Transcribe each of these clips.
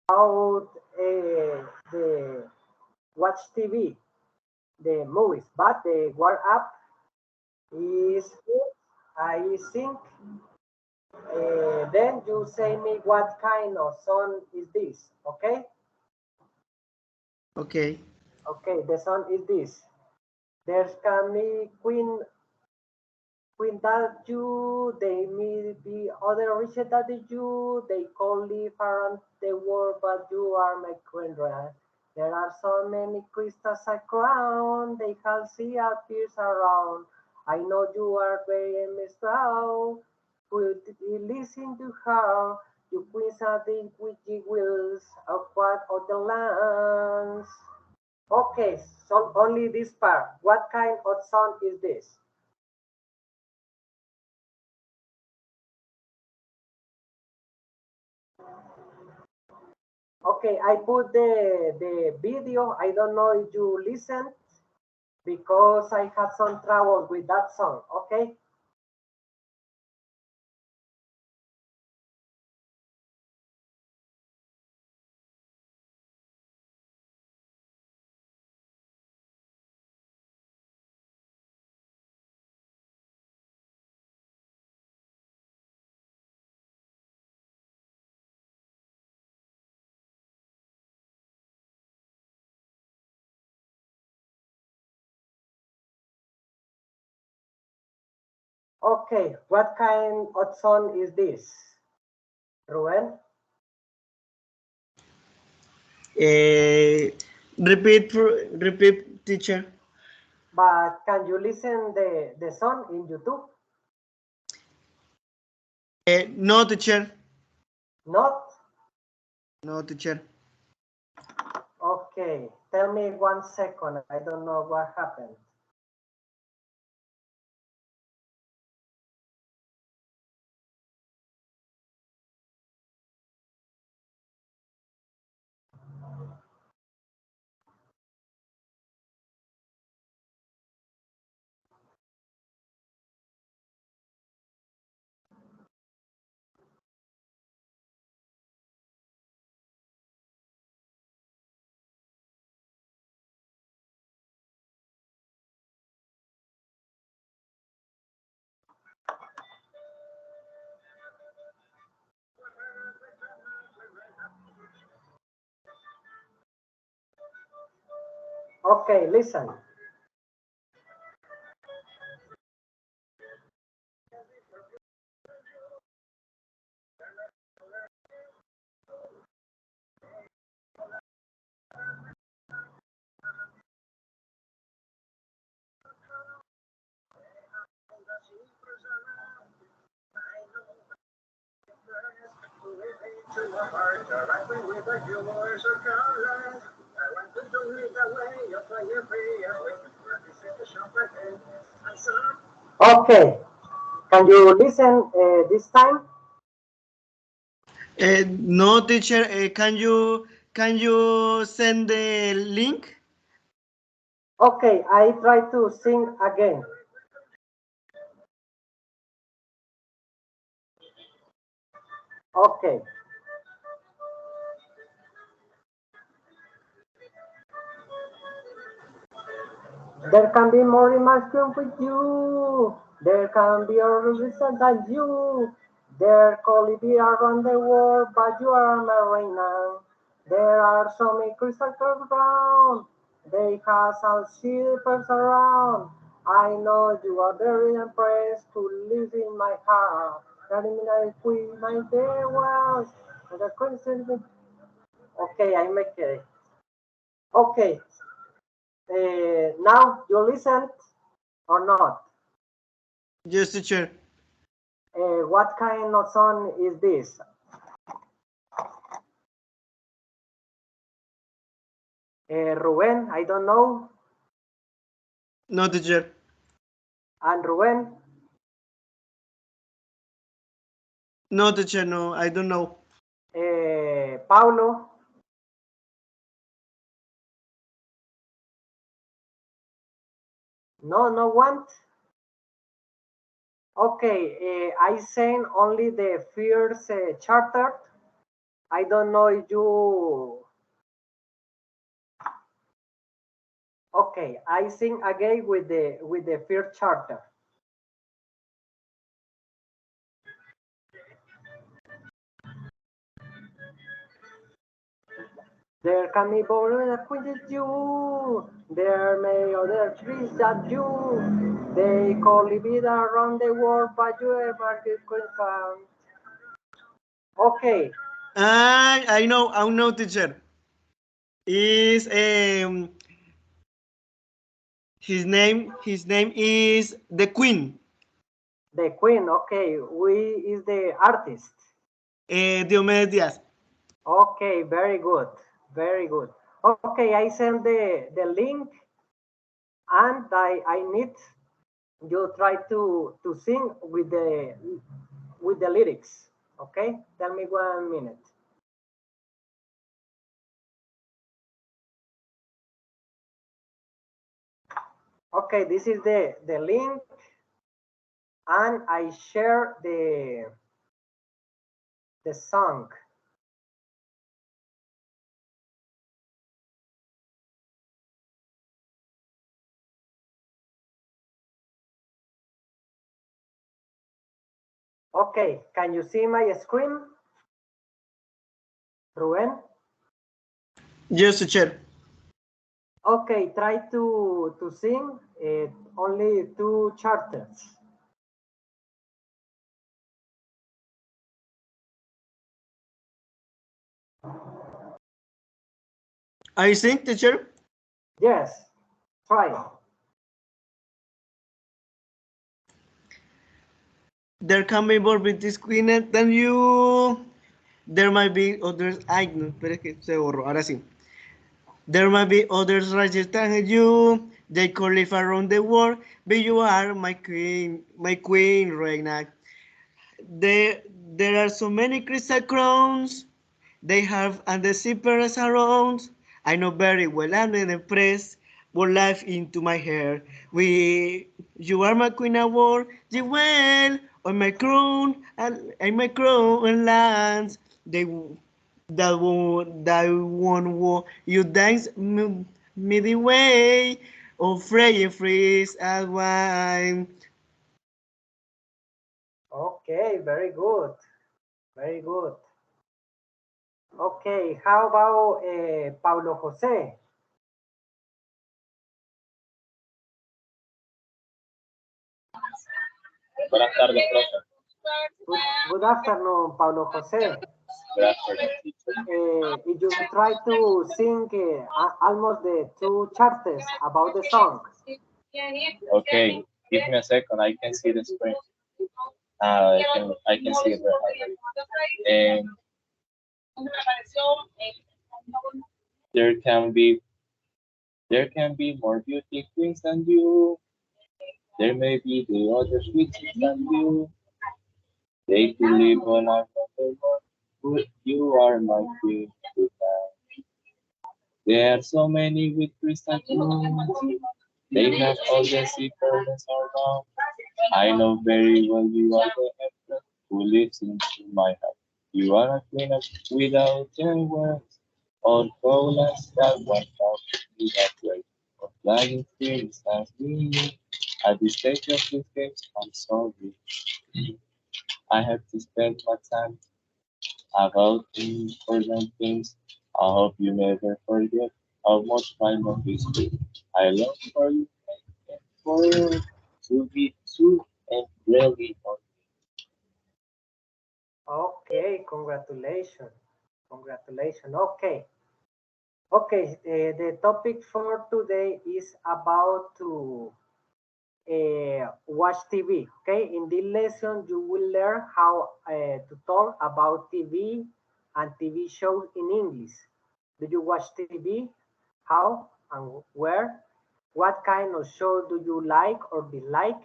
about the watch TV, the movies, but the War app is good. I think. Then you say me what kind of song is this? Okay. Okay. Okay. The song is this. There's can be Queen that you, they may be other riches that you, they call live around the world, but you are my queen, right? There are so many crystals I crown, they can see appears around. I know you are very missed out. Could you listen to her? You queens are the witchy wheels of what of the lands. Okay, so only this part. What kind of song is this? Okay, I put the video. I don't know if you listen because I had some trouble with that song. Okay. Okay, what kind of song is this, Ruben? Uh, repeat, teacher. But can you listen the song in YouTube? No, teacher. Not? No, teacher. Okay, tell me 1 second. I don't know what happened. Okay, listen. Okay, can you listen this time? No, teacher. Can you send the link? Okay, I try to sing again. Okay. There can be more emotion with you. There can be a reason than you. There could be around the world, but you are my right now. There are so many crystal around. They have some silvers around. I know you are very impressed to live in my heart. That means I quit my day was. The crystal. Okay, I make it. Okay, now you listen or not? Yes, teacher. What kind of song is this? Ruben, I don't know. No, teacher. And Ruben, No, teacher. No, I don't know. Paulo, no, no one. Okay, I sing only the first chapter. I don't know if you. Okay, I sing again with the first charter. There can be born acquainted you. There may other trees that you. They call it around the world, but you ever could come. Okay, I know, teacher. Is his name is the Queen. the Queen. Okay, we is the artist. Diomedes Diaz. Okay, very good, very good. Okay, I send the link, and I need you try to sing with the lyrics. Okay, tell me 1 minute. Okay, this is the link, and I share the song. Okay, can you see my screen, Ruben? Yes, teacher. Okay, try to sing only two charters. I think, teacher. Yes, try. There can be more British Queen than you. There might be others. Ay, no, pero es que se borró. Ahora sí. There might be others richer than you. They could live around the world, but you are my queen right now. There, there are so many crystal crowns. They have and the zippers around. I know very well I'm impressed. What life into my hair. You are my queen of war. You well on my crown and my crown and lands. They that one you dance me the way of free and freeze as wine. Okay, very good, very good. Okay, how about Pablo Jose? Buenas tardes, profe. Good afternoon, Pablo Jose. Good afternoon, teacher. If you try to sing almost the two chapters about the song. Okay, give me a second. I can see the screen. I can see it right. There can be more beauty queens than you. There may be the other sweeties than you. They could live on our number. You are my queen. There are so many with crystal blue. They have all the secrets around. I know very well you are the emperor who lives into my heart. You are a queen of without any words, or colas that went out without way. Or flying things as me. At this stage of this game, I'm sorry. I have to spend my time about important things. I hope you never forget how much my love is big. I long for you and for you to be true and really on. Okay, congratulations. Congratulations. Okay. Okay, the topic for today is about to watch TV. Okay, in this lesson, you will learn how to talk about TV and TV shows in English. Do you watch TV? How and where? What kind of show do you like or dislike?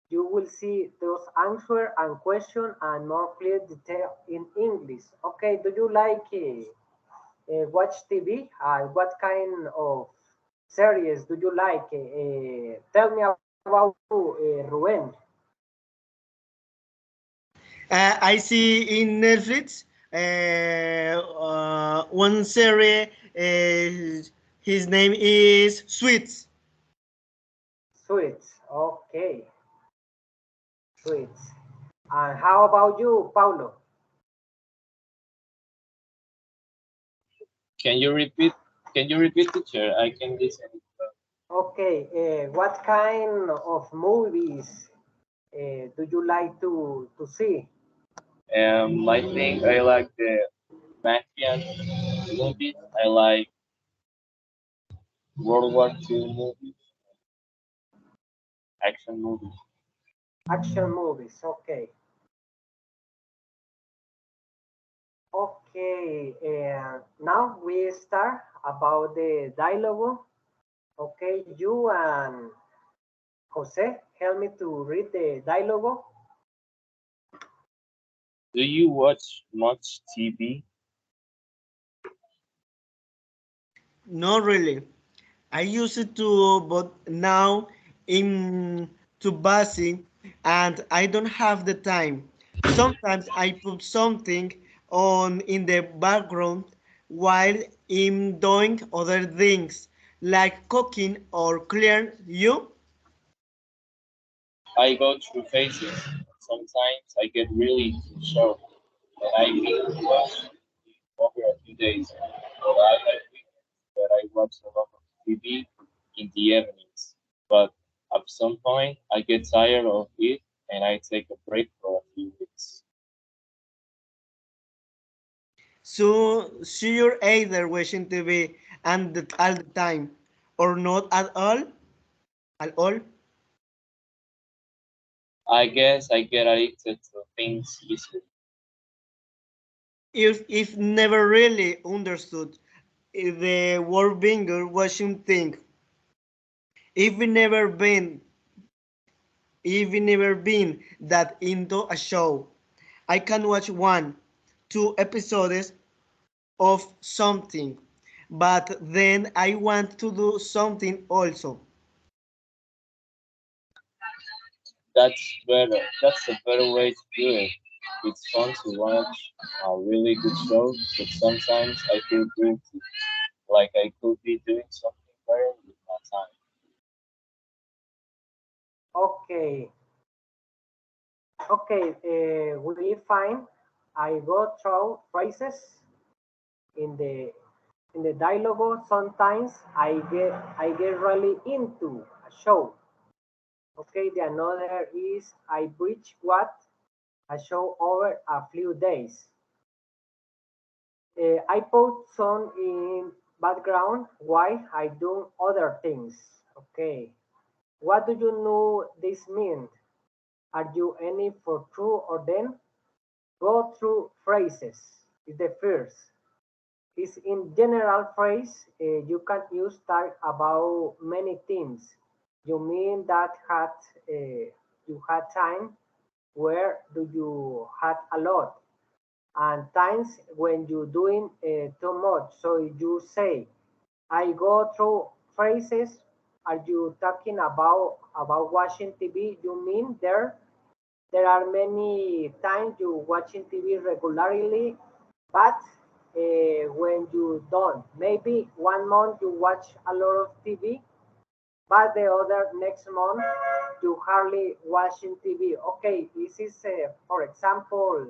You will see those answers and questions and more clear detail in English. Okay, do you like watch TV? What kind of series do you like? Tell me about Ruben. I see in Netflix one series. His name is Sweets. Sweets. Okay. Sweets. And how about you, Paulo? Can you repeat? Can you repeat, teacher? I can listen. Okay. What kind of movies do you like to see? I think I like the Mafian movies. I like World War II movies, action movies. Action movies. Okay. Okay. Now we start about the dialogue. Okay. You and Jose, help me to read the dialogue. Do you watch much TV? Not really. I used to, but now I'm too busy and I don't have the time. Sometimes I put something on in the background while I'm doing other things like cooking or cleaning. You? I go through phases. Sometimes I get really short and I can watch over a few days. But I have weekends where I watch a lot of TV in the evenings. But at some point, I get tired of it and I take a break for a few weeks. So you're either watching TV all the time or not at all? At all? I guess I get addicted to things easily. If never really understood the word bingo watching thing. If we never been if we never been that into a show, I can watch one, two episodes of something, but then I want to do something also. That's a better way to do it. It's fun to watch a really good show, but sometimes I feel guilty, like I could be doing something better with my time. Okay. Okay. We find I go through phrases in the dialogue. Sometimes I get really into a show. Okay. The another is I bridge what a show over a few days. I put some in background while I do other things. Okay. What do you know this mean? Are you any for true or then? Go through phrases is the first. Is in general phrase you can use talk about many things. You mean that you had time. Where do you had a lot? And times when you doing too much. So you say, I go through phrases. Are you talking about watching TV? You mean there are many times you watching TV regularly, but when you don't, maybe one month you watch a lot of TV, but the other next month you hardly watching TV. Okay, this is for example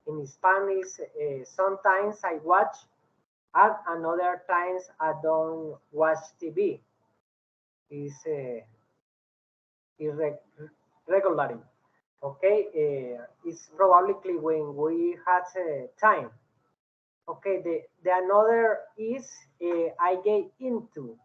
in Spanish. Sometimes I watch, and another times I don't watch TV. Is irregularly. Okay, it's probably when we had time. Okay, the another is I get into.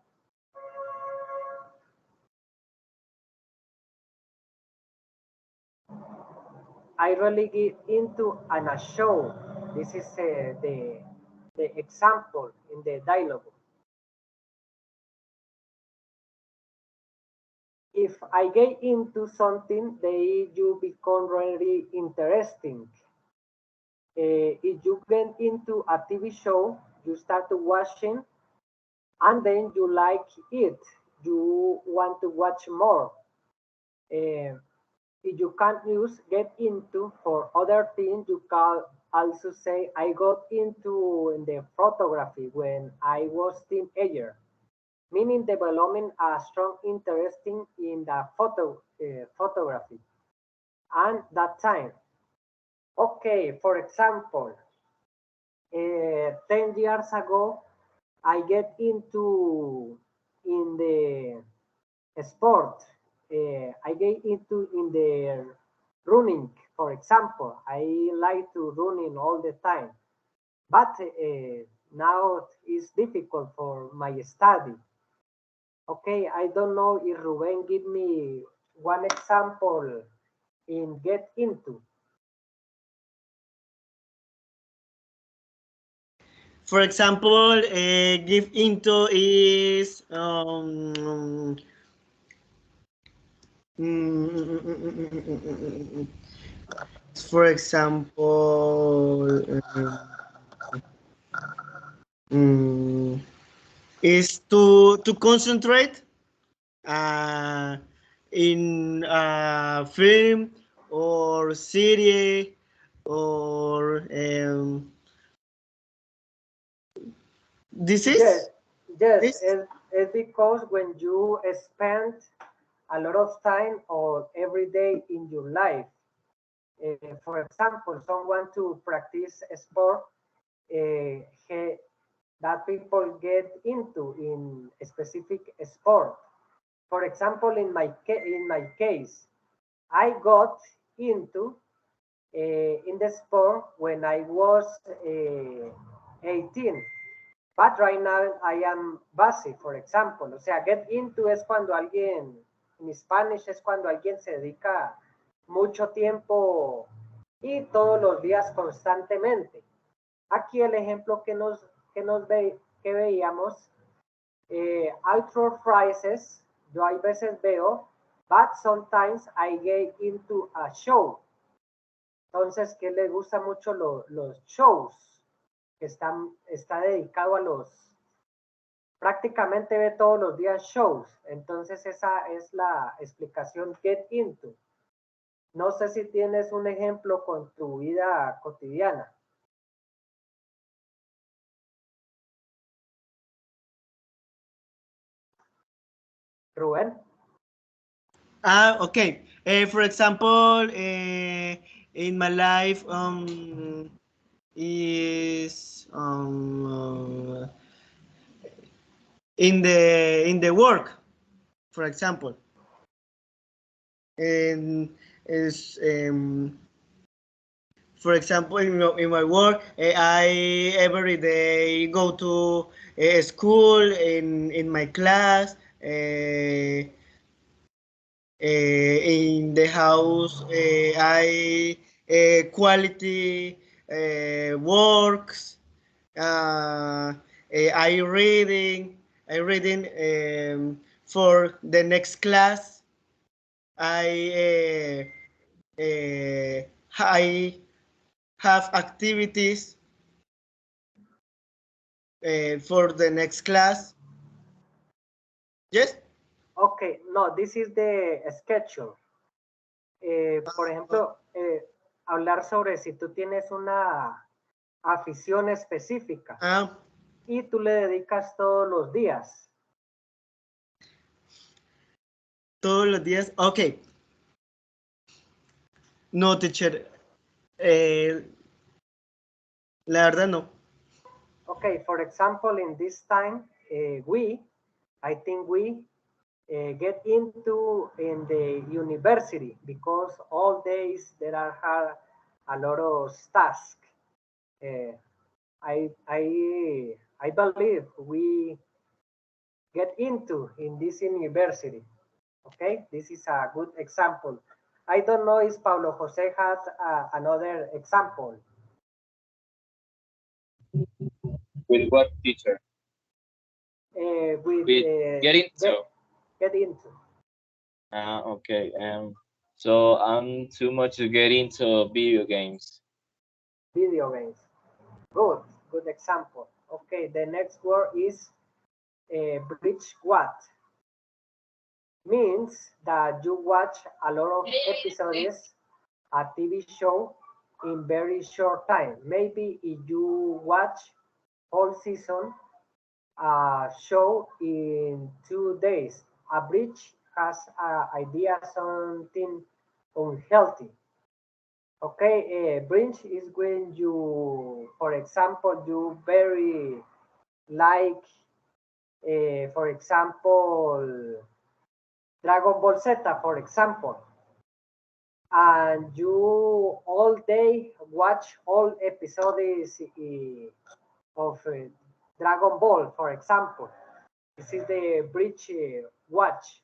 I really get into an a show. This is the example in the dialogue. If I get into something, they you become really interesting. If you get into a TV show, you start to watching, and then you like it. You want to watch more. Uh, if you can't use get into for other things, you call also say I got into in the photography when I was teenager, meaning developing a strong interest in the photography. And that time, okay, for example, 10 years ago, I get into in the sport. I get into in the running, for example. I like to running all the time, but now it's difficult for my study. Okay, I don't know if Ruben give me one example in get into. For example, give into is for example, mm, is to concentrate uh, in a film or series or this Yes, is yes, this it's because when you spend a lot of time or every day in your life, for example, someone to practice a sport, he, that people get into in a specific sport. For example, in my case, I got into in the sport when I was 18. But right now I am base, for example. O sea, get into es cuando alguien, en Spanish es cuando alguien se dedica mucho tiempo y todos los días constantemente. Aquí el ejemplo que veíamos, outdoor phrases, yo hay veces veo, but sometimes I get into a show. Entonces, que le gusta mucho los shows, que está dedicado a los, prácticamente ve todos los días shows. Entonces, esa es la explicación get into. No sé si tienes un ejemplo con tu vida cotidiana. Rubén. okay. For example, in my life, is in the work, for example, and is for example in my work, I every day go to school in my class. In the house, I quality works. I reading for the next class. I I have activities for the next class. Yes. Okay, no, this is the schedule. Por ejemplo, hablar sobre si tú tienes una afición específica y tú le dedicas todos los días. Todos los días. Okay. No, teacher. La verdad no. Okay, for example, in this time, I think we get into in the university because all days there are a lot of tasks. Uh, I believe we get into in this university. Okay, this is a good example. I don't know if Paulo Jose has another example. With what, teacher? With get into. Get into. Okay. So I'm too much to get into video games. Video games. Good, good example. Okay, the next word is bridge what? Means that you watch a lot of episodes, a TV show in very short time. Maybe if you watch whole season show in 2 days, a bridge has idea something unhealthy. Okay, binge is when you, for example, you very like, for example, Dragon Ball Z, for example, and you all day watch all episodes of Dragon Ball, for example. This is the bridge watch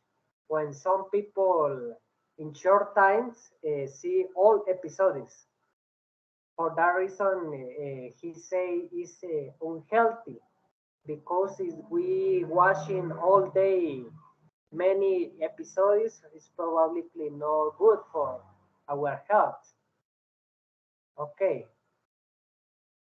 when some people in short times see all episodes. For that reason, he say is unhealthy because if we watching all day many episodes, it's probably not good for our health. Okay.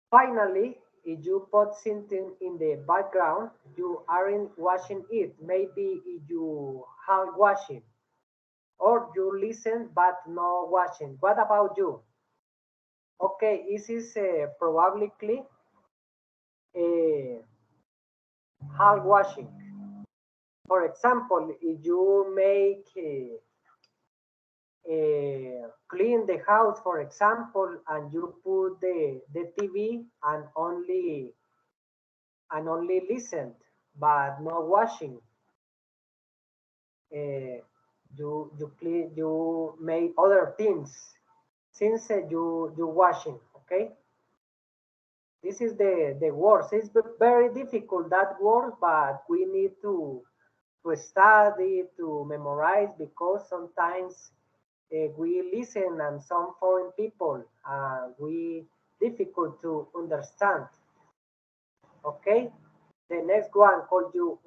Finally, if you put something in the background, you aren't watching it. Maybe you are watching, or you listen but not watching. What about you? Okay, this is probably uh, hard watching. For example, if you make clean the house, for example, and you put the TV and only listen, but not watching, uh, you make other things since you watching. Okay, this is the worst. It's very difficult that word, but we need to study, to memorize, because sometimes we listen and some foreign people we difficult to understand. Okay, the next one, could you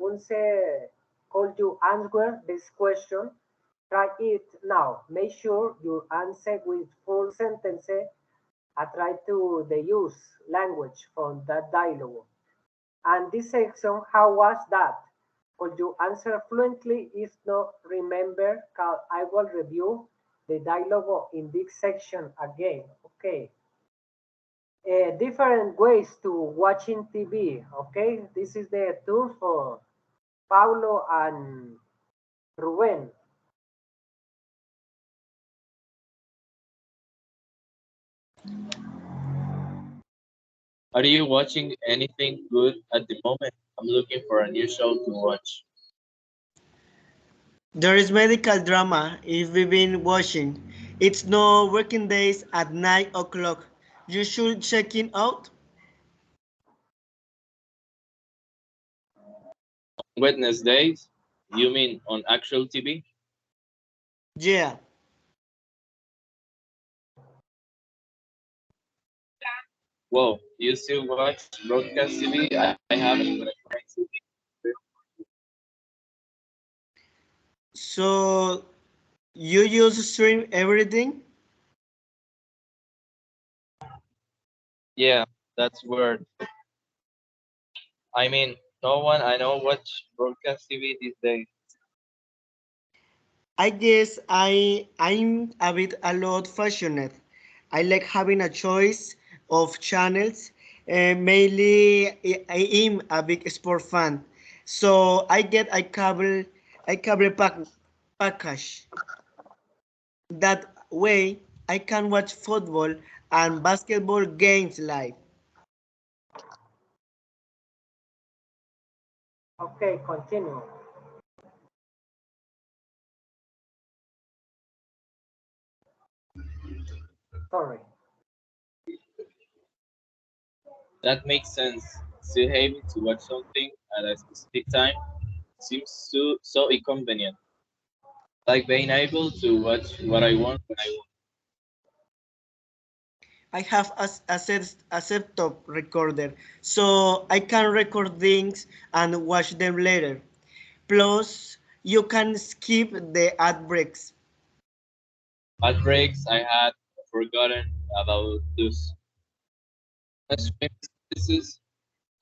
answer this question? Try it now. Make sure you answer with full sentences and try to the use language from that dialogue. And this section, how was that? Could you answer fluently? If not, remember, I will review the dialogue in this section again. Okay. Different ways to watching TV. Okay. This is the tool for Paulo and Ruben. Are you watching anything good at the moment? I'm looking for a new show to watch. There is medical drama if we've been watching. It's no working days at 9 o'clock. You should check it out. Wednesdays? You mean on actual TV? Yeah. Whoa, you still watch broadcast TV? I haven't got a connect TV. So you use stream everything? Yeah, that's weird. I mean, no one I know watch broadcast TV these days. I guess I'm a bit a lot fashioned. I like having a choice of channels. Mainly, I am a big sport fan, so I get a cable package. That way, I can watch football and basketball games live. Okay, continue. Sorry. That makes sense. Still having to watch something at a specific time seems so inconvenient. Like being able to watch what I want when I want. I have a set-top recorder, so I can record things and watch them later. Plus, you can skip the ad breaks. At breaks, I had forgotten about those. Streaming services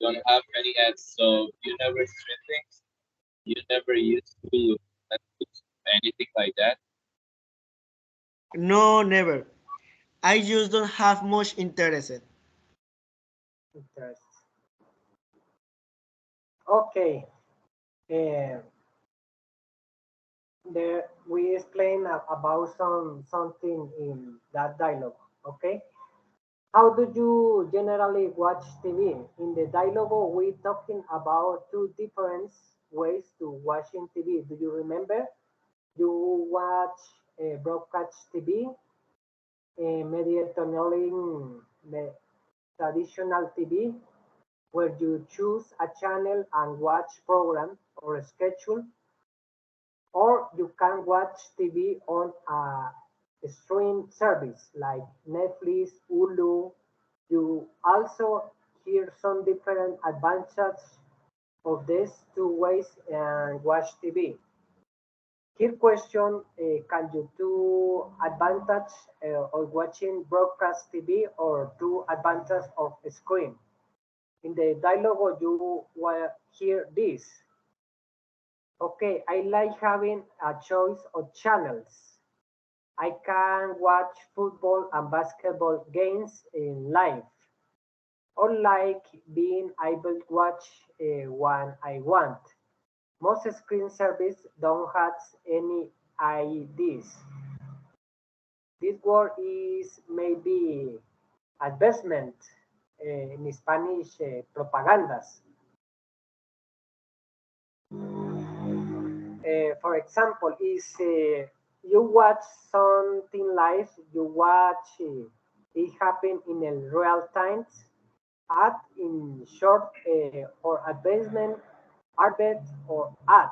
don't have many ads, so you never stream things. You never use Hulu, Netflix, anything like that. No, never. I just don't have much interest. Interest. Okay. Uh, there we explain about something in that dialogue. Okay. How do you generally watch TV? In the dialogue, we talking about two different ways to watching TV. Do you remember? You watch broadcast TV, mediating traditional TV, where you choose a channel and watch program or a schedule, or you can watch TV on a stream service like Netflix, Hulu. You also hear some different advantages of these two ways and watch TV. Here question, can you do advantage of watching broadcast TV or do advantage of a screen? In the dialogue you will hear this. Okay, I like having a choice of channels. I can watch football and basketball games in live, or like being able to watch when I want. Most screen service don't have any IDs. This word is maybe advertisement in Spanish, propagandas. For example, is you watch something live, you watch it happen in a real time, ad in short or advancement, advert or ad.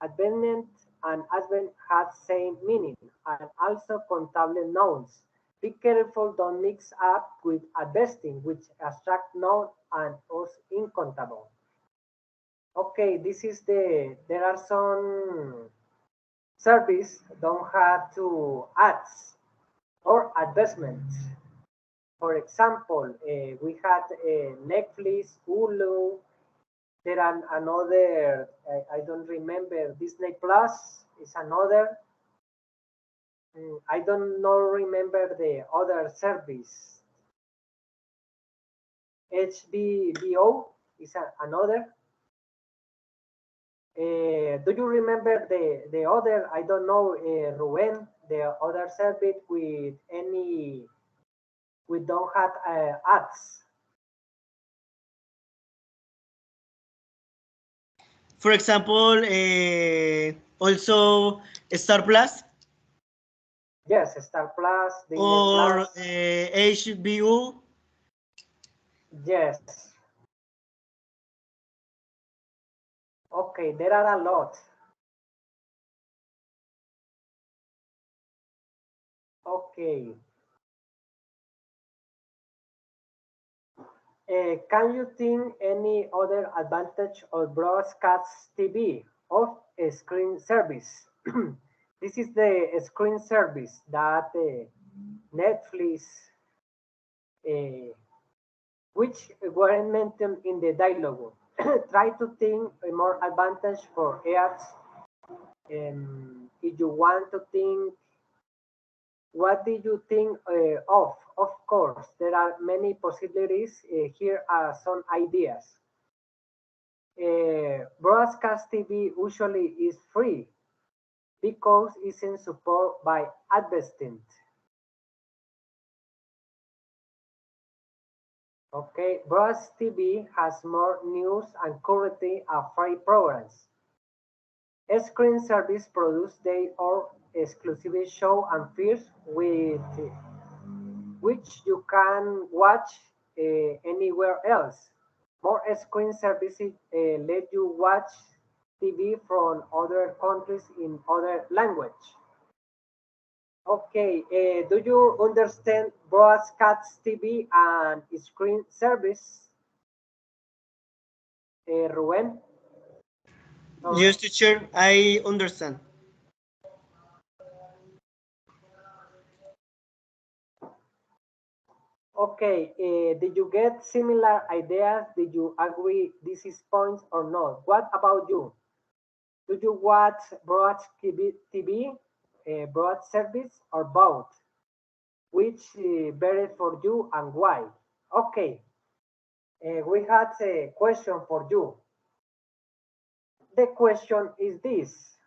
Advent and advent have same meaning and also countable nouns. Be careful, don't mix up with advesting, which abstract noun and was uncountable. Okay, this is there are some service don't have to ads or advertisements. For example, we had Netflix, Hulu. There are another. I don't remember. Disney Plus is another. I don't know. Remember the other service. HBO is another. Do you remember the other? I don't know, Ruben, the other service with any we don't have ads. For example, also Star Plus Yes, Star Plus, Disney or Plus. HBO. Yes. Okay, there are a lot. Okay. Can you think any other advantage of broadcast TV of a screen service? This is the screen service that Netflix, uh, which weren't mentioned in the dialogue. Try to think a more advantage for ads. If you want to think, what did you think of? Of course, there are many possibilities. Here are some ideas. Broadcast TV usually is free because it's in support by advertising. Okay, broadcast TV has more news and currently are free programs. Screen service produce their own exclusive show and features with which you can watch anywhere else. More screen services let you watch TV from other countries in other language. Okay, do you understand broadcast TV and screen service, Ruben? Or, Yes, teacher, I understand. okay, did you get similar ideas? Did you agree this is points or not? What about you? Do you watch broad TV, broad service, or both? Which better for you and why? Okay, we had a question for you. The question is this.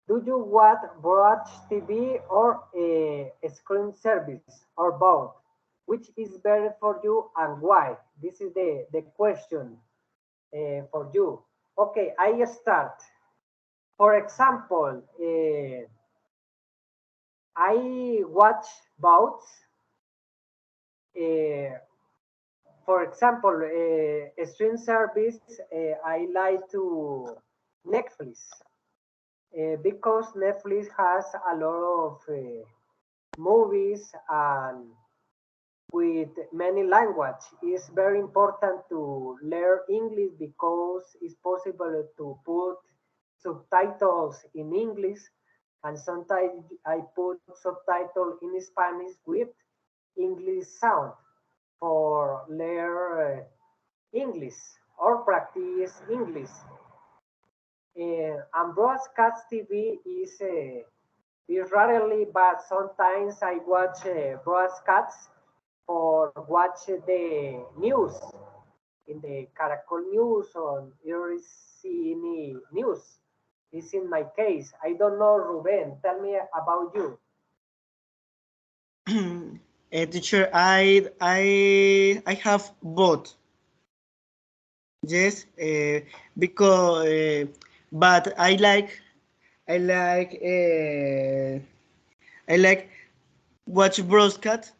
Do you watch TV or a screen service or both? Which is better for you and why? This is the question for you. Okay, I start. For example, I watch both. Uh, for example, a stream service, I like to Netflix because Netflix has a lot of movies and with many language. It's very important to learn English because it's possible to put subtitles in English and sometimes I put subtitle in Spanish with English sound for learn English or practice English. And broadcast TV is rarely, but sometimes I watch broadcasts or watch the news in the Caracol News or RCN News. This in my case. I don't know, Ruben. Tell me about you. Teacher, I have both. Yes, because but I like watch broadcast.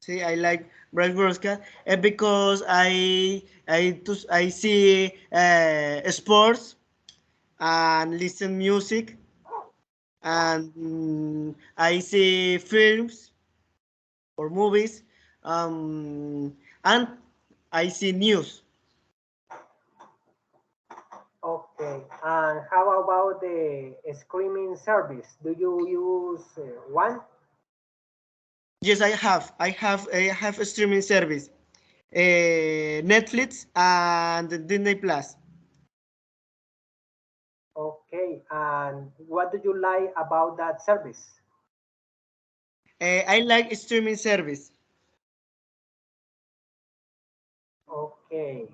See, I like broadcast because I see sports and listen music and I see films or movies and I see news. Okay. And how about the streaming service? Do you use one? Yes, I have a streaming service, Netflix and Disney Plus. Okay. And what do you like about that service? I like streaming service. Okay.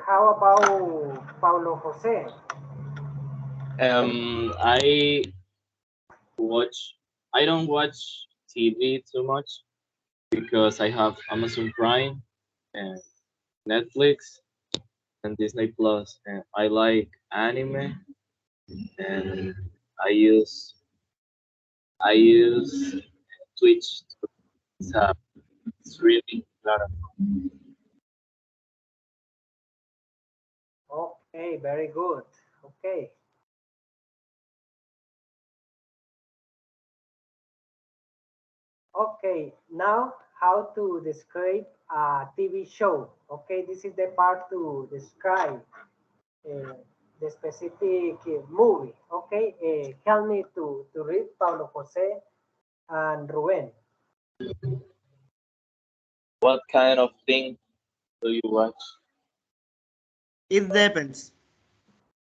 How about Paulo Jose? I watch. I don't watch TV too much because I have Amazon Prime and Netflix and Disney Plus, and I like anime, and I use I use Twitch to streaming platform. Okay, very good. Okay. Okay, now how to describe a TV show. Okay, this is the part to describe uh, the specific movie. Okay, help me to read Paulo Jose and Ruben. What kind of thing do you watch? It depends.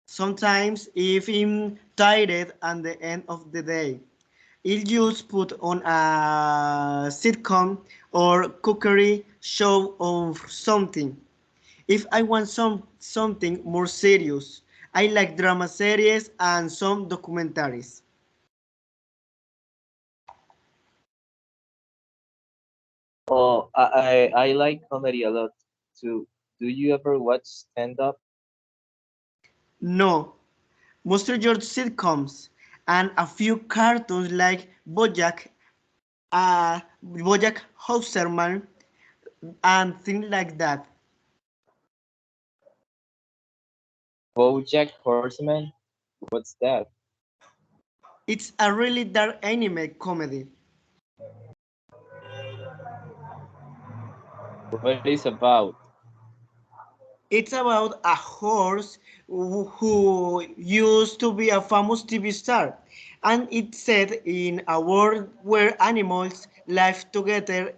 Sometimes if I'm tired at the end of the day, I'll just put on a sitcom or cookery show or something. If I want something more serious, I like drama series and some documentaries. Oh, I like comedy a lot too. Do you ever watch stand up? No, most of your sitcoms and a few cartoons like BoJack Horseman and things like that. BoJack Horseman? What's that? It's a really dark anime comedy. What is about? It's about a horse who used to be a famous TV star, and it's set in a world where animals live together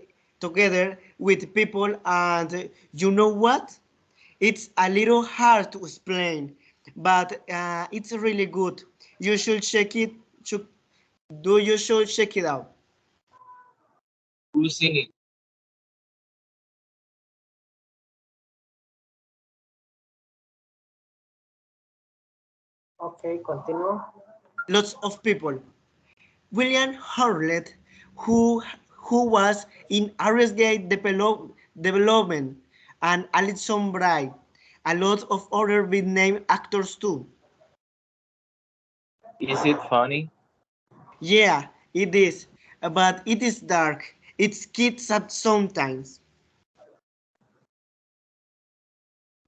with people. And you know what? It's a little hard to explain, but it's really good. You should check it. You should check it out. Who's in it? Okay, continue. Lots of people. William Hewlett, who was in RSGate development, and Alison Bray, a lot of other big name actors too. Is it funny? Yeah, it is, but it is dark. It's kids up sometimes.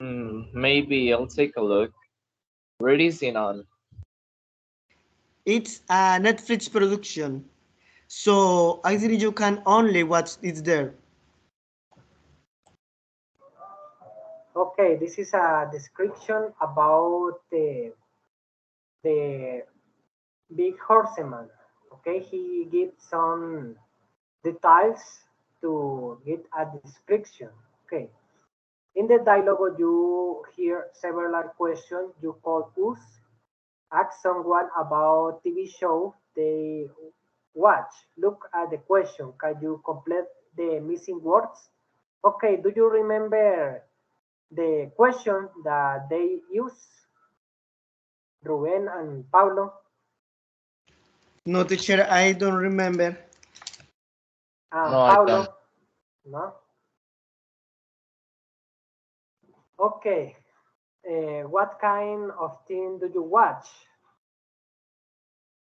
Maybe I'll take a look. Where is it on? It's a Netflix production, so I think you can only watch it there. Okay, this is a description about the big horseman. Okay, he gives some details to get a description. Okay, in the dialogue you hear several questions. You call us, ask someone about TV show they watch. Look at the question. Can you complete the missing words? Okay, do you remember the question that they use, Ruben and Pablo? No, teacher, I don't remember. No, I Pablo? don't. No? Okay. What kind of thing do you watch?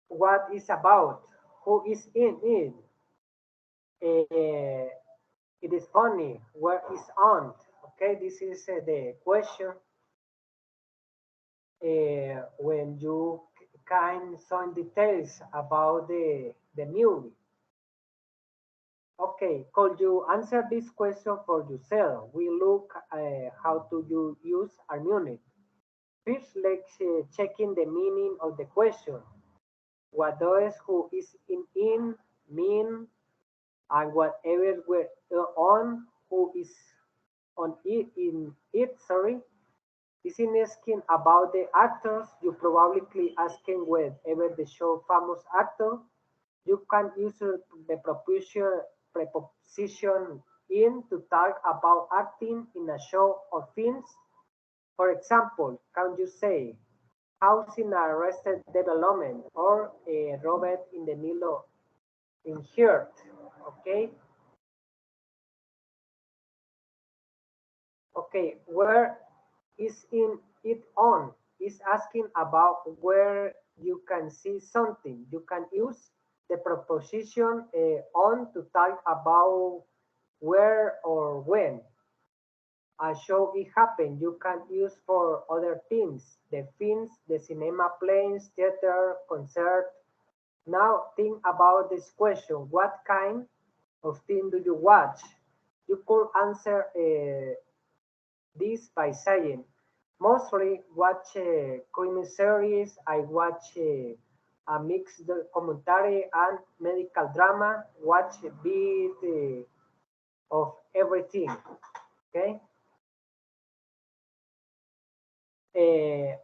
What is about? Who is in it? Uh, it is funny. Where is aunt? Okay, this is the question when you can some details about the movie. Okay, could you answer this question for yourself? We look how to you use harmonic. First, let's checking the meaning of the question. What does who is in mean, and whatever we're on who is on it in it. Sorry, is in asking about the actors. You probably asking whether the show famous actor. You can use the preposition in to talk about acting in a show or films. For example, can you say house in Arrested Development or Robert in the middle in Hurt? Okay. Okay. Where is in it on? Is asking about where you can see something. You can use the preposition on to talk about where or when a show it happened. You can use for other things, the films, the cinema, planes, theater, concert. Now think about this question: what kind of thing do you watch? You could answer this by saying, mostly watch crime series. I watch a mixed commentary and medical drama. Watch a bit of everything. Okay.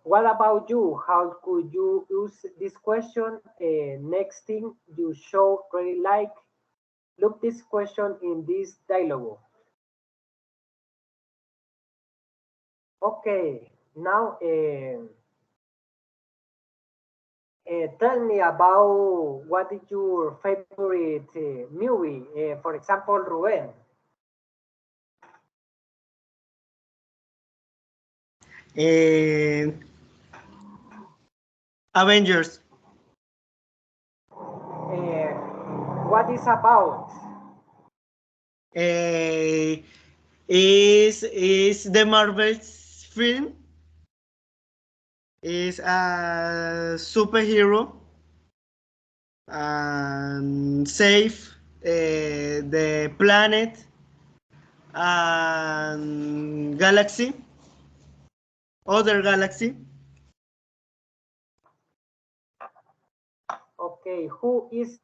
What about you? How could you use this question? Next thing you show really like. Look this question in this dialogue. Okay, now tell me about what is your favorite movie. For example, Ruben. Eh, Avengers. What is about? Is the Marvel's film? Is a superhero and save the planet and galaxy, other galaxy. Okay, who's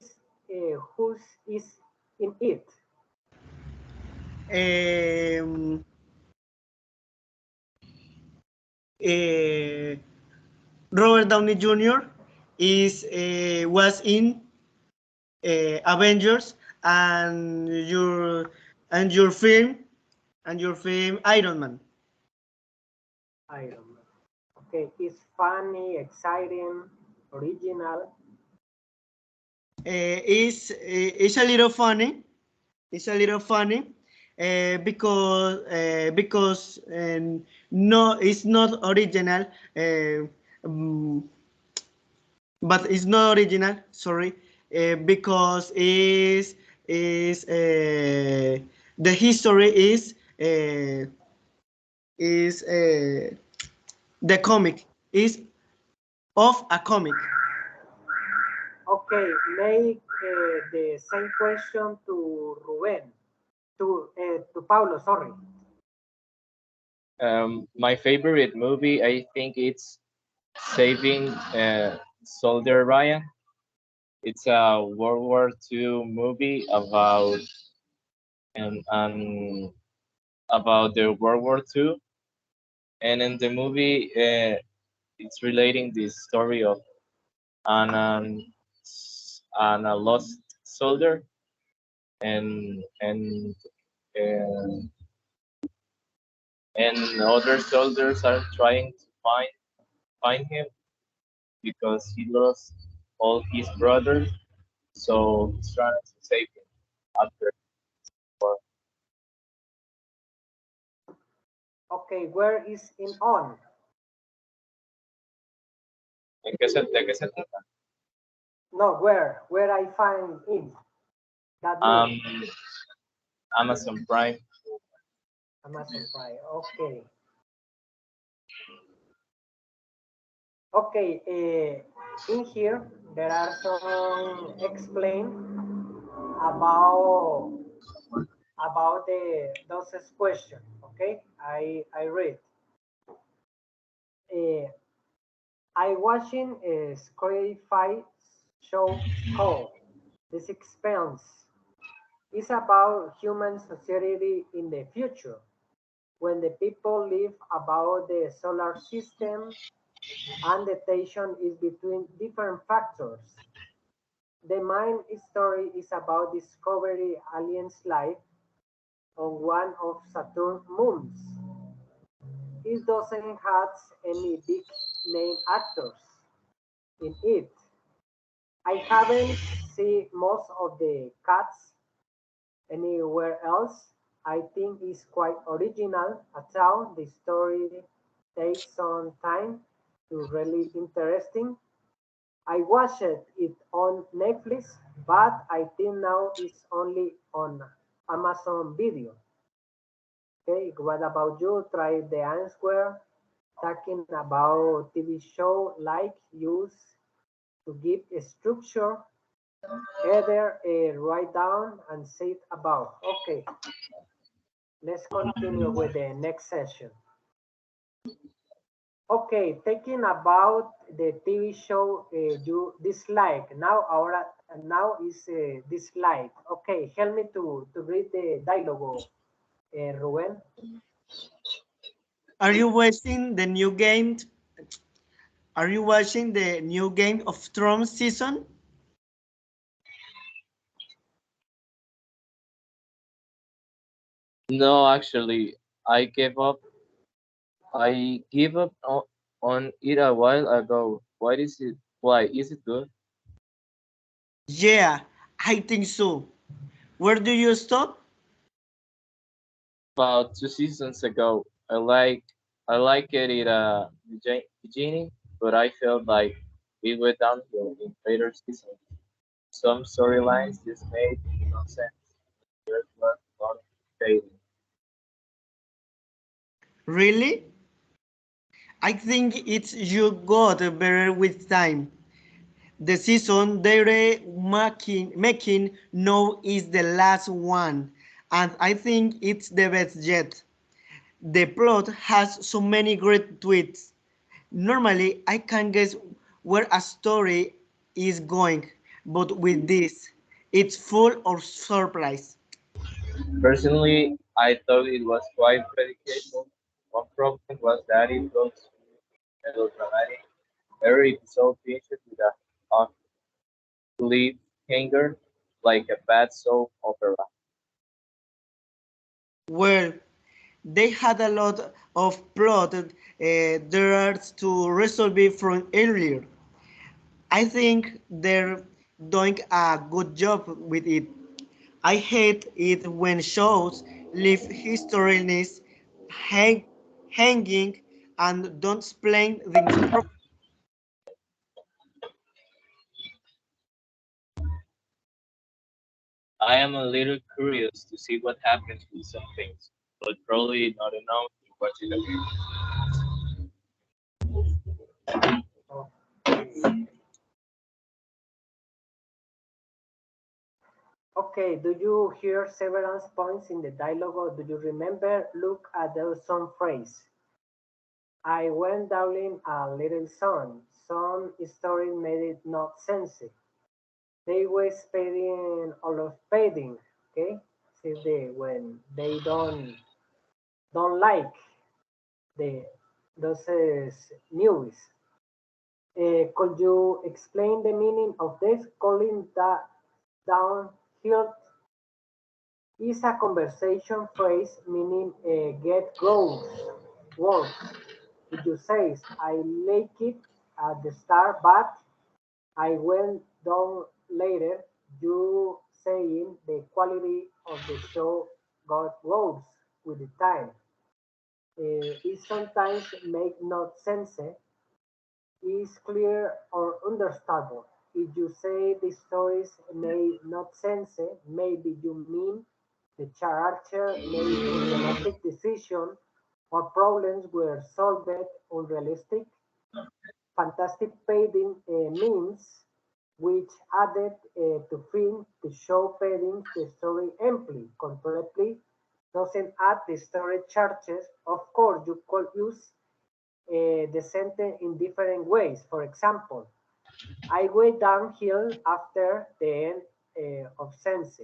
is in it? Um, uh, Robert Downey Jr. is was in Avengers, and your film Iron Man. Iron Man. Okay, it's funny, exciting, original. It's a little funny. It's a little funny because no, it's not original. Um, but it's not original. Sorry, because is the history is the comic is of a comic. Okay, make the same question to Ruben, to Paulo, sorry. My favorite movie, I think it's Saving Soldier Ryan. It's a World War II movie um, about the World War II, and in the movie, it's relating the story of an um, an a lost soldier, and uh, and other soldiers are trying to find him because he lost all his brothers, so he's trying to save him after war. Okay, where is in on? ¿De qué se trata? No, where I find in that movie. Amazon Prime. Amazon Prime. Okay. Okay, in here there are some explain about the those questions. Okay, I read. Uh, I watching a sci-fi show called The Expanse. It's about human society in the future when the people live about the solar system and the tension is between different factors. The main story is about discovery aliens life on one of Saturn's moons. It doesn't have any big name actors in it. I haven't seen most of the cats anywhere else. I think it's quite original. Although the story takes some time to really interesting. I watched it on Netflix, but I think now it's only on Amazon Video. Okay, what about you? Try the answer. Talking about TV show like use to give a structure, either write down and say it about. Okay, let's continue with the next session. Okay, thinking about the TV show you dislike. Now is dislike. Okay, help me to read the dialogue, Ruben. Are you watching the new game? Are you watching the new Game of Thrones season? No, actually, I gave up. I gave up on it a while ago. Why is it? Why is it good? Yeah, I think so. Where do you stop? About 2 seasons ago, I like it in beginning, but I felt like it went downhill in later seasons. Some storylines just made no sense. There was a lot of fading. Really? I think it's you got better with time. The season they're making now is the last one, and I think it's the best yet. The plot has so many great twists. Normally, I can guess where a story is going, but with this, it's full of surprise. Personally, I thought it was quite predictable. One problem was that it was melodramatic. Every episode finished with a cliffhanger, like a bad soap opera. Well, they had a lot of plot there are to resolve it from earlier. I think they're doing a good job with it. I hate it when shows leave historians hang, hanging and don't explain things properly. I am a little curious to see what happens with some things, but probably not enough to watch it again. Okay. Okay, do you hear several points in the dialogue or do you remember? Look at the some phrase. I went down a little son. Some story made it not sense. They were spending all of padding, okay? See they when they don't like the those news. Could you explain the meaning of this? Calling that downhill is a conversation phrase meaning get goes, works. If you say, I like it at the start, but I went down later, you saying the quality of the show got worse with the time. It sometimes make not sense, is clear or understandable. If you say the stories made not sense, maybe you mean the character made unrealistic decision or problems were solved unrealistic. Fantastic painting means which added to film the show paintings the story amply, completely doesn't add the story charges. Of course, you could use the sentence in different ways. For example, I went downhill after the end of Sense.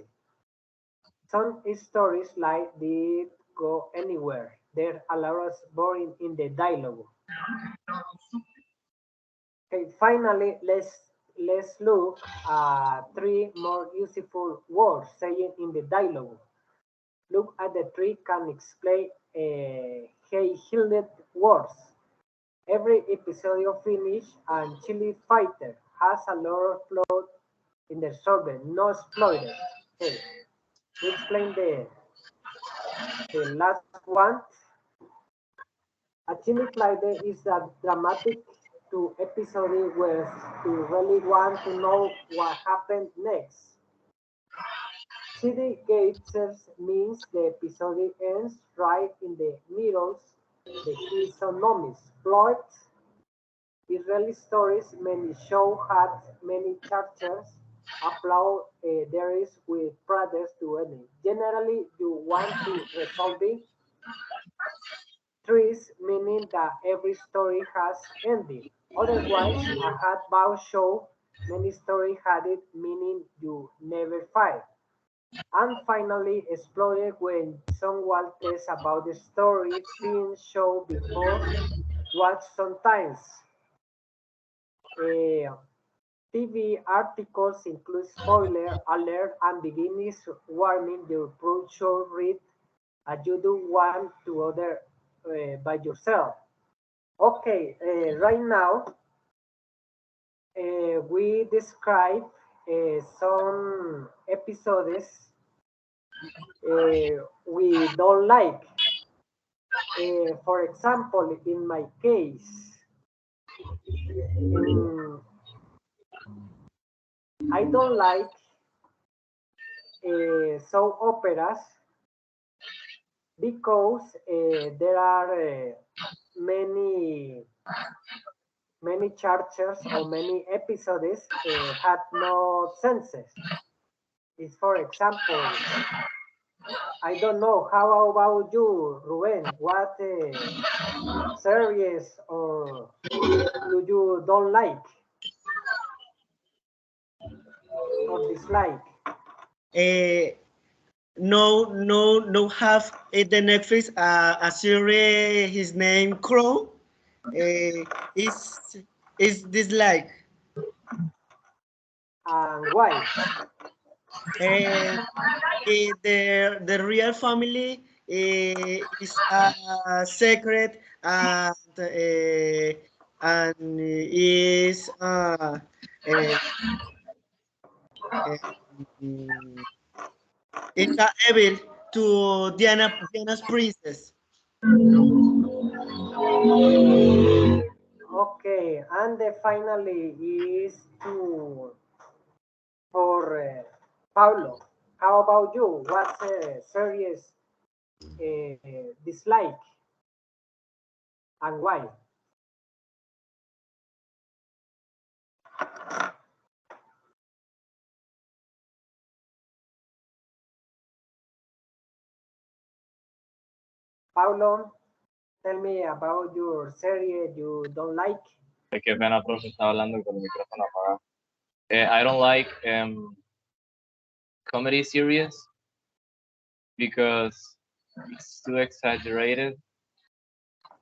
Some stories like did go anywhere. There are a lot of boring in the dialogue. Okay, finally, let's look at three more useful words saying in the dialogue. Look at the three can explain held words. Every episode of Finish and Chili Fighter has a lot of plot in the server, no spoilers. Okay, we explain the last one. A Chili Fighter is a dramatic to episode where you really want to know what happened next. City Gators means the episode ends right in the middle. The Hisonomi's plot Israeli stories many show had many characters. Applaud there is with brothers to ending. Generally, you want to resolve it. Trees meaning that every story has ending. Otherwise, a hard bow show many story had it meaning you never fight. And finally, exploded when someone tells about the story film show before watch sometimes. Uh, TV articles include spoiler alert and beginnings warning. The approach should read as you do one to other by yourself. Okay, right now we describe some episodes we don't like. For example, in my case, um, I don't like soap operas because there are many chapters or many episodes had no senses. Is for example, I don't know. How about you, Ruben? What series or do you don't like or dislike? Uh, no have the Netflix a series his name Crow is dislike. And why? And the real family is a secret and is mm, it's a evil to Diana's princess. Okay, and finally is to for Paulo. How about you? What series dislike and why? Paulo, tell me about your series you don't like. Es que pena, profe, estaba hablando con el micrófono apagado. I don't like comedy series because it's too exaggerated,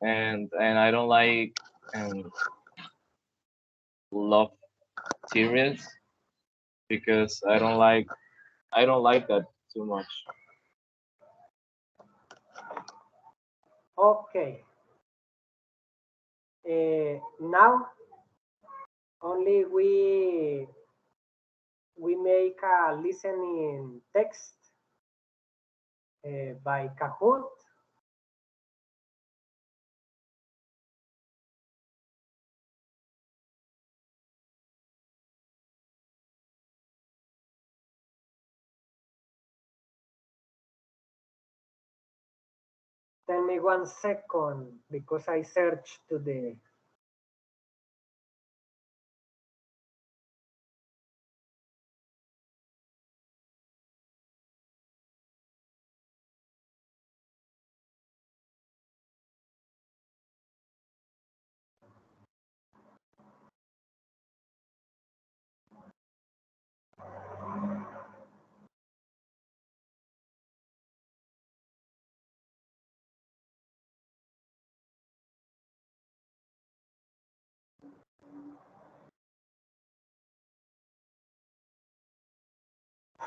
and I don't like love series because I don't like that too much. Okay. Now only we make a listening text by Kahoot. Tell me 1 second because I search to the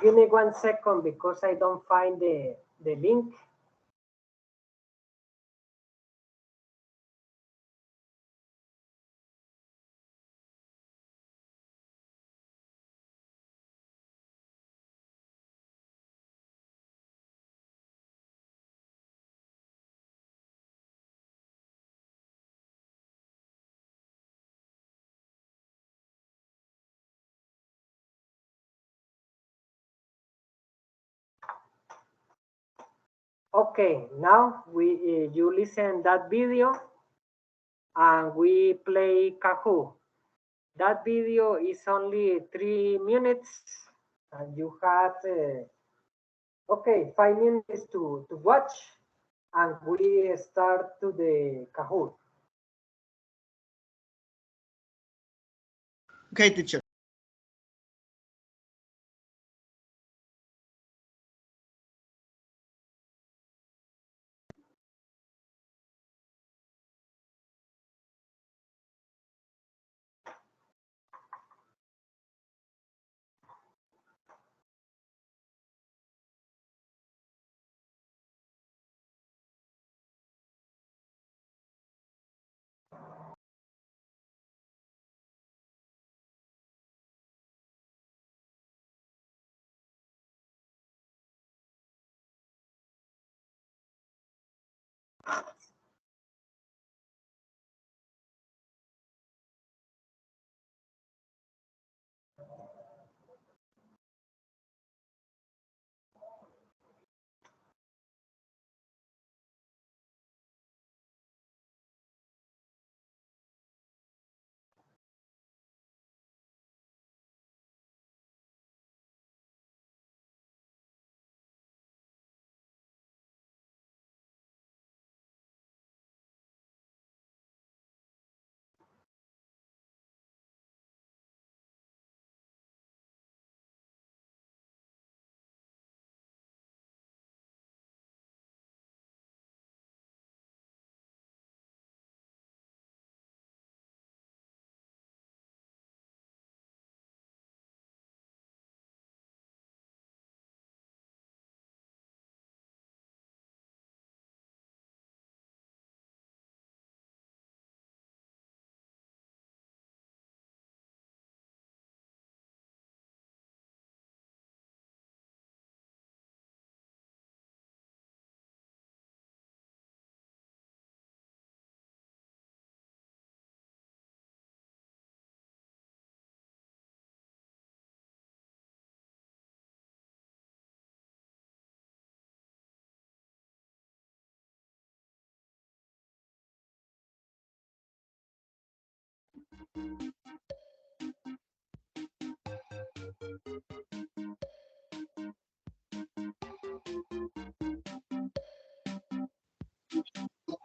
give me 1 second because I don't find the link. Okay, now you listen that video and we play Kahoot. That video is only 3 minutes and you had okay 5 minutes to watch and we start to the Kahoot. Okay, teacher.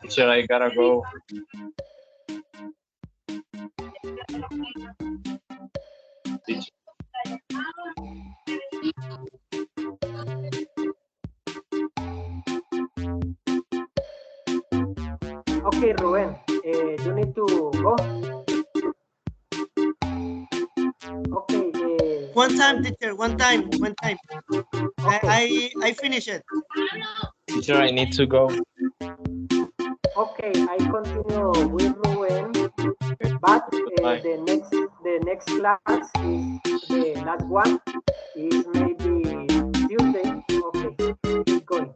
Teacher, I gotta go. Teacher. Okay, Ruben, you need to go. Okay. One time, teacher. One time. Okay. I finish it. Teacher, I need to go. Okay, I continue with Ruben, but Goodbye. the next class is the last one is maybe Tuesday. Okay, keep going.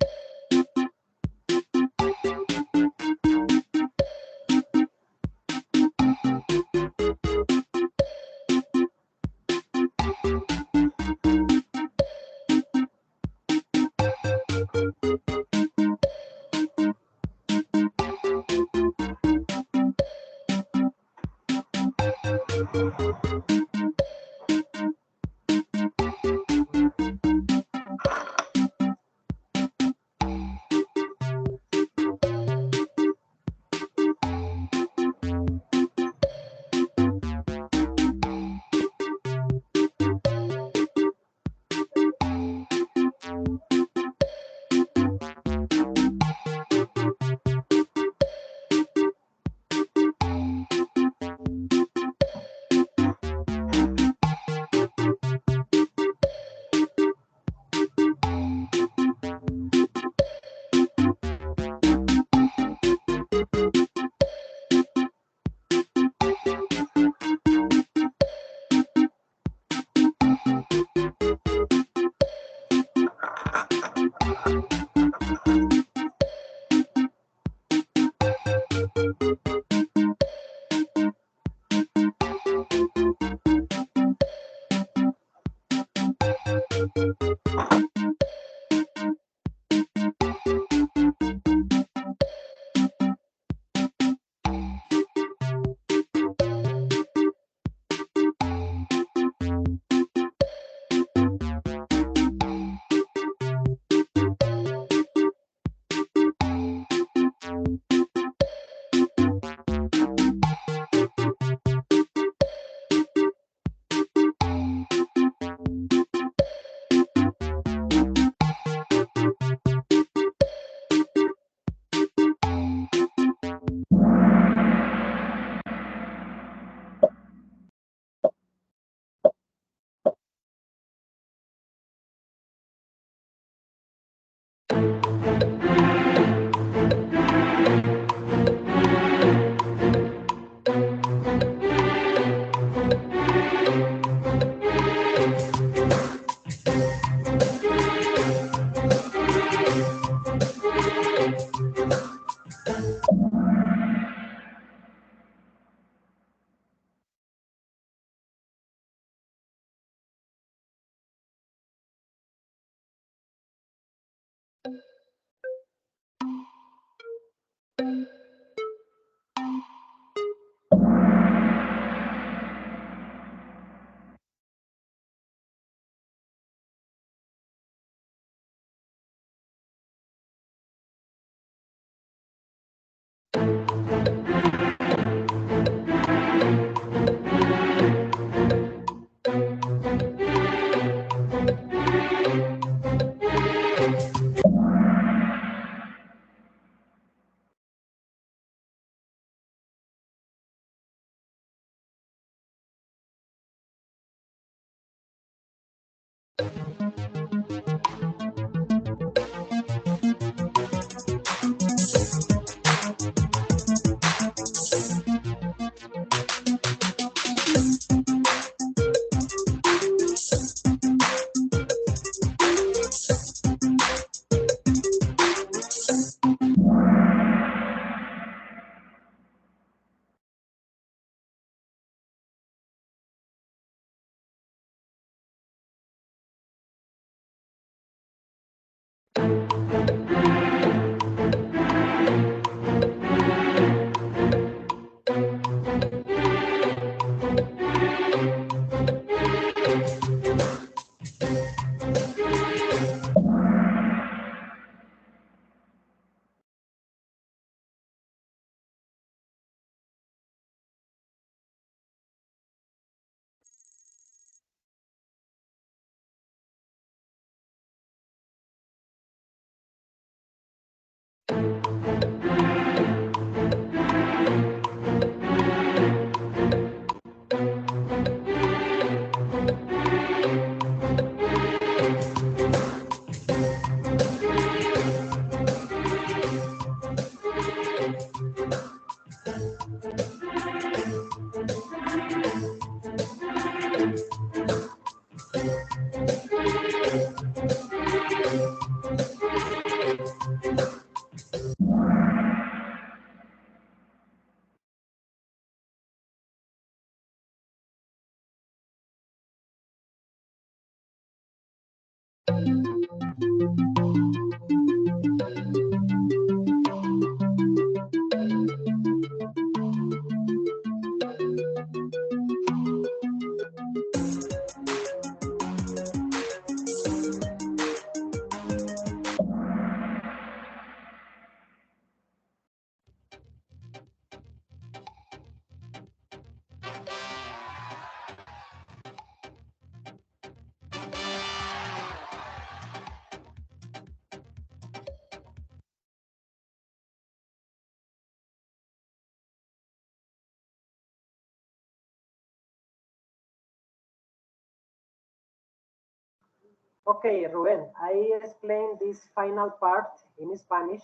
Okay, Ruben, I explained this final part in Spanish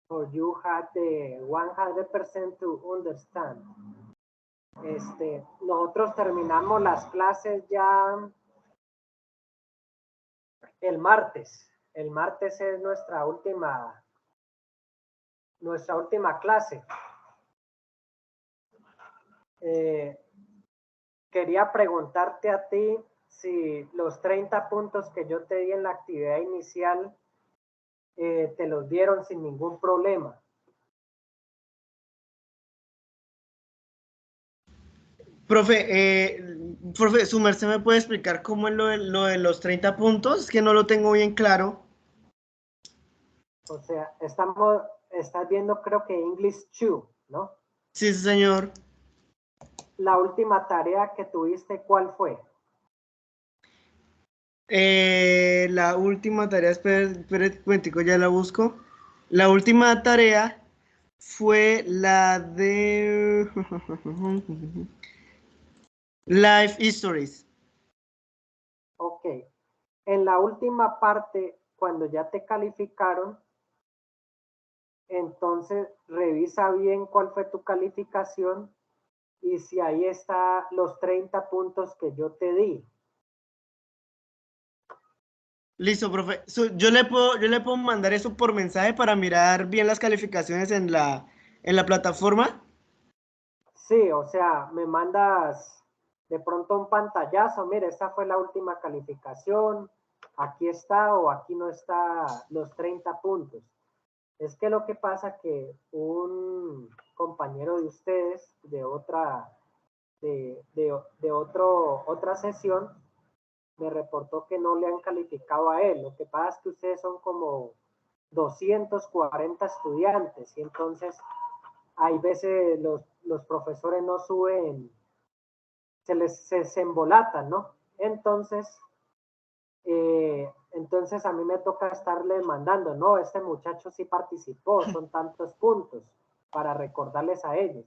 for you had the 100% to understand. Nosotros terminamos las clases ya el martes. El martes es nuestra última clase. Quería preguntarte a ti si los 30 puntos que yo te di en la actividad inicial te los dieron sin ningún problema. Profe, ¿su merced me puede explicar cómo es lo de los 30 puntos? Es que no lo tengo bien claro. O sea, estás viendo creo que English 2, ¿no? Sí, señor. La última tarea que tuviste, ¿cuál fue? La última tarea, espere un momentico, ya la busco. La última tarea fue la de Life Histories. Ok. En la última parte, cuando ya te calificaron, entonces revisa bien cuál fue tu calificación y si ahí está los 30 puntos que yo te di. Listo, profe. Yo le puedo mandar eso por mensaje para mirar bien las calificaciones en la plataforma. Sí, o sea, me mandas de pronto un pantallazo, mire, esta fue la última calificación, aquí está o aquí no está los 30 puntos. Es que lo que pasa que un compañero de ustedes de otra sesión me reportó que no le han calificado a él. Lo que pasa es que ustedes son como 240 estudiantes y entonces hay veces los profesores no suben, se embolatan, ¿no? Entonces a mí me toca estarle mandando, no, este muchacho sí participó, son tantos puntos para recordarles a ellos.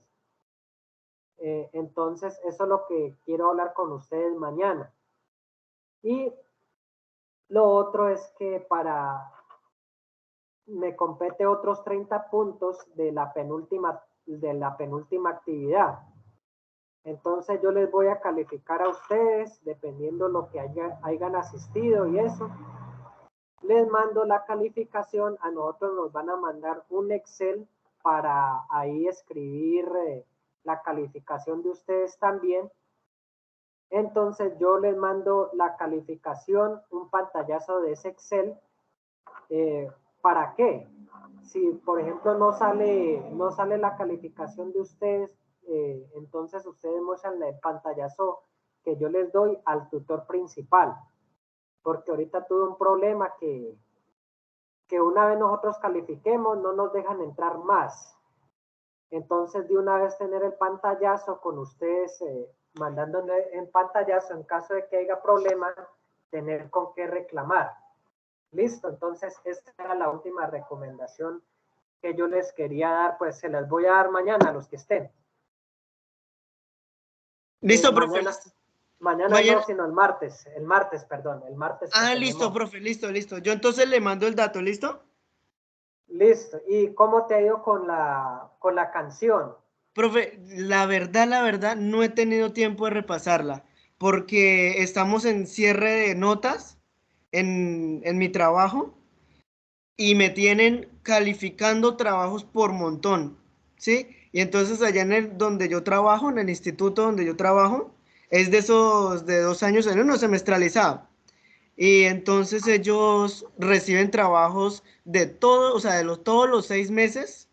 Entonces, eso es lo que quiero hablar con ustedes mañana. Y lo otro es que me compete otros 30 puntos de la penúltima actividad. Entonces yo les voy a calificar a ustedes, dependiendo lo que hayan asistido y eso. Les mando la calificación, a nosotros nos van a mandar un Excel para ahí escribir la calificación de ustedes también. Entonces yo les mando la calificación, un pantallazo de ese Excel. ¿Para qué? Si por ejemplo no sale la calificación de ustedes, entonces ustedes muestran el pantallazo que yo les doy al tutor principal. Porque ahorita tuve un problema que una vez nosotros califiquemos no nos dejan entrar más. Entonces de una vez tener el pantallazo con ustedes mandándole en pantallazo en caso de que haya problema, tener con qué reclamar. Listo, entonces esta era la última recomendación que yo les quería dar, pues se las voy a dar mañana a los que estén. Listo, profe. Mañana no, sino el martes, perdón. Ah, listo, profe, listo. Yo entonces le mando el dato, ¿listo? Listo. ¿Y cómo te ha ido con la canción? Profe, la verdad, no he tenido tiempo de repasarla, porque estamos en cierre de notas en mi trabajo y me tienen calificando trabajos por montón, ¿sí? Y entonces allá donde yo trabajo, en el instituto donde yo trabajo, es de esos de 2 años en uno semestralizado. Y entonces ellos reciben trabajos de todo, o sea, todos los 6 meses,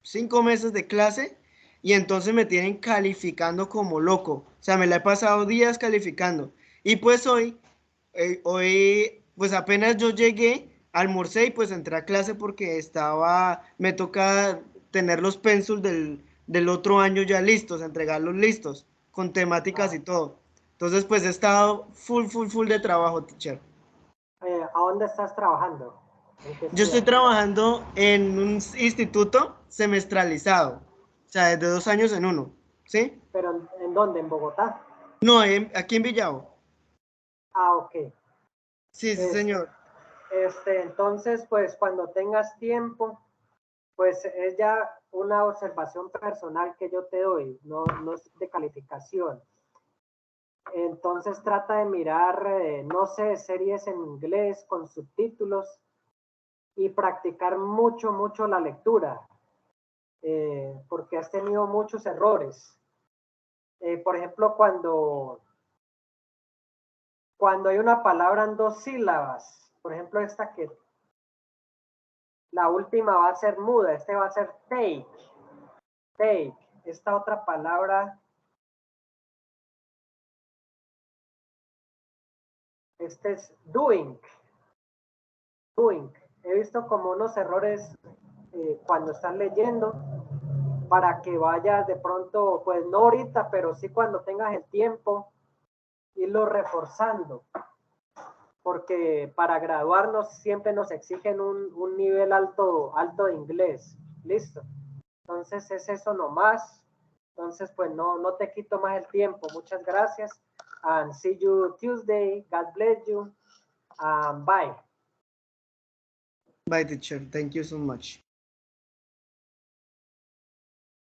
5 meses de clase, y entonces me tienen calificando como loco. O sea, me la he pasado días calificando. Y pues hoy, pues apenas yo llegué, almorcé y pues entré a clase porque me toca tener los pénsuls del otro año ya listos, entregarlos listos, con temáticas y todo. Entonces, pues he estado full de trabajo, teacher. ¿A dónde estás trabajando? ¿En qué Yo estoy ciudad? trabajando en un instituto semestralizado, o sea, desde 2 años en uno, ¿sí? ¿Pero en dónde? ¿En Bogotá? No, aquí en Villavo. Ah, ok. Sí, sí, Es- señor. entonces, pues cuando tengas tiempo, pues es ya una observación personal que yo te doy, no es de calificación. Entonces trata de mirar, no sé, series en inglés con subtítulos y practicar mucho la lectura, porque has tenido muchos errores. Por ejemplo, cuando hay una palabra en 2 sílabas, por ejemplo, esta que la última va a ser muda, este va a ser take. Esta otra palabra, este es doing. He visto como unos errores cuando estás leyendo para que vayas de pronto, pues no ahorita, pero sí cuando tengas el tiempo, irlo reforzando. Porque para graduarnos siempre nos exigen un nivel alto de inglés. Listo. Entonces es eso nomás. Entonces, pues no te quito más el tiempo. Muchas gracias. And see you Tuesday. God bless you. Bye. Bye, teacher. Thank you so much.